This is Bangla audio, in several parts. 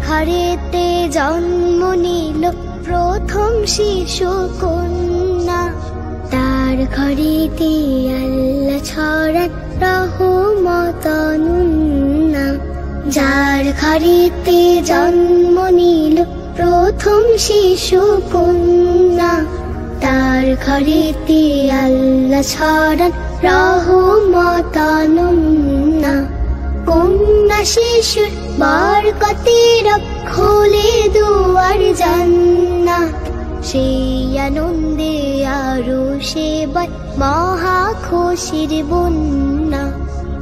ঘরেতে জন্ম নিল প্রথম শিশু কন্যা। তার ঘরেতে আল্লাহ ছড়ান রহমত অনন্যা। যার ঘরেতে জন্ম নিল প্রথম শিশু কন্যা, তার ঘরেতে আল্লাহ ছড়ান রহমত অনন্যা। কন্যা শিশুর বরকতের খোলে দুয়ার জান্নাত, সেই আনন্দে আরো সেবায় মহা খুশির বন্যা।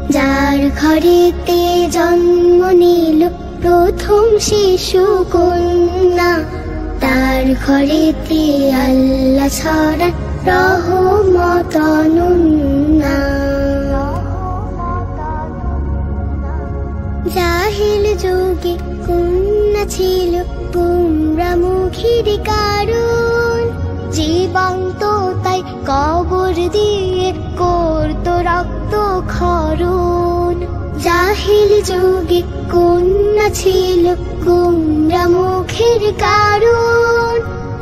যার ঘরেতে জন্ম নিল প্রথম শিশু কন্যা, তার ঘরেতে আল্লাহ ছড়ান রহমত অনন্যা। জাহিল যুগে কন্যা ছিল গোমরামুখীর কারণ, জীবন্ত তাই কবর দিয়ে করত রক্ত ক্ষরণ। জাহিল যুগে কন্যা ছিল গোমরামুখীর কারণ,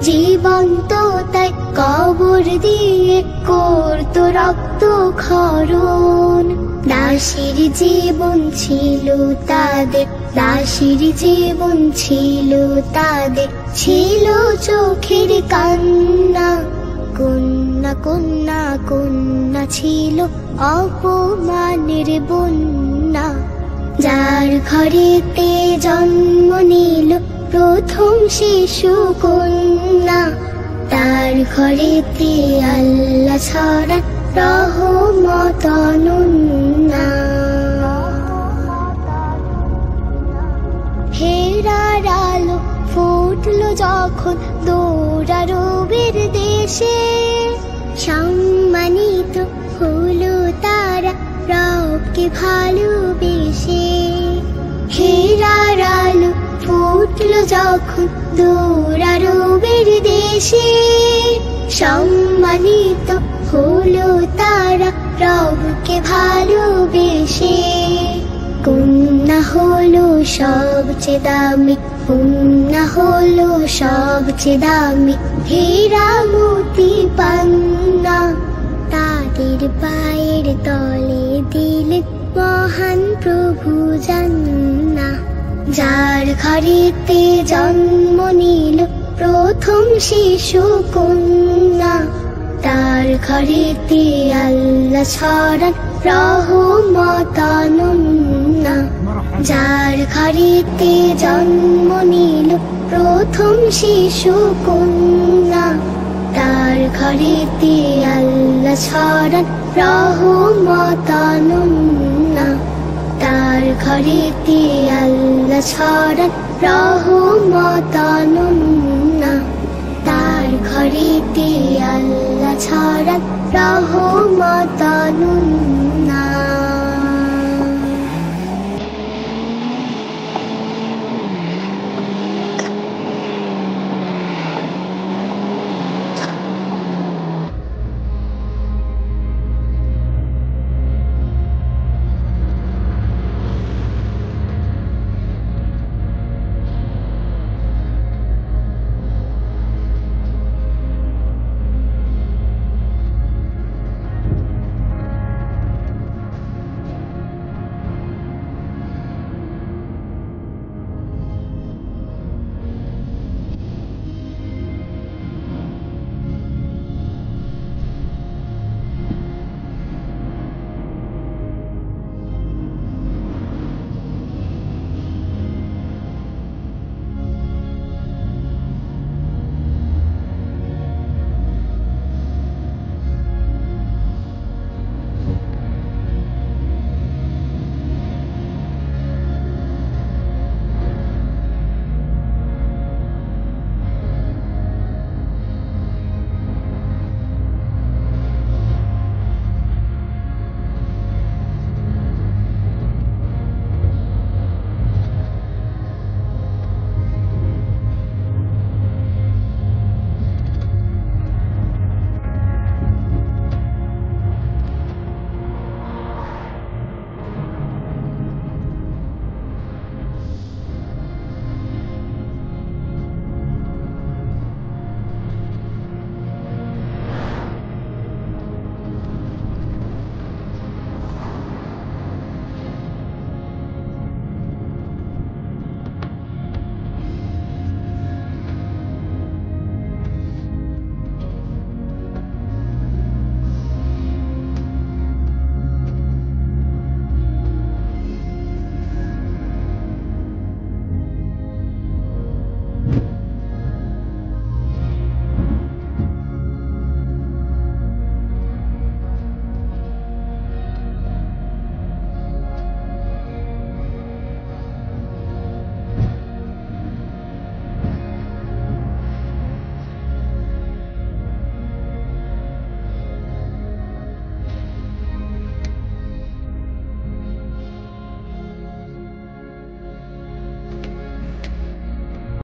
জীবন্ত তাই কবর দিয়ে করত রক্ত ক্ষরণ। দাসীর জীবন ছিল তাদের, দাসীর জীবন ছিল তাদের, ছিল চোখের কান্না। কন্যা কন্যা কন্যা ছিল অপমানের বন্যা। যার ঘরেতে জন্ম নিল প্রথম শিশু কন্যা, তার ঘরেতে আল্লাহ ছড়ান রহমত অনন্যা। হেরার আলো ফুটলো যখন দৌড়া রবির দেশে, সম্মানিত হলো তারা রবকে ভালোবেসে। হেরার আলো ফুটলো যখন দৌড়া রবির দেশে, সম্মানিত হলো তারা রবকে ভালোবেসে। কন্যা হলো সবচেয়ে দামি, কন্যা হলো সবচেয়ে দামি, হীরা মতি পান্না। তাদের পায়ের তলে দিলেন মহান প্রভু জান্নাহ। যার ঘরেতে জন্ম নিল প্রথম শিশু কন্যা, তার ঘরেতে আল্লাহ ছড়ান রহমত অনন্যা। যার ঘরেতে জন্ম নিল প্রথম শিশু কন্যা, তার ঘরেতে আল্লাহ ছড়ান রহমত অনন্যা। তার ঘরেতে আল্লাহ ছড়ান রহমত অনন্যা। তার ঘরেতে আল্লাহ ছড়ান রহমত অনন্যা।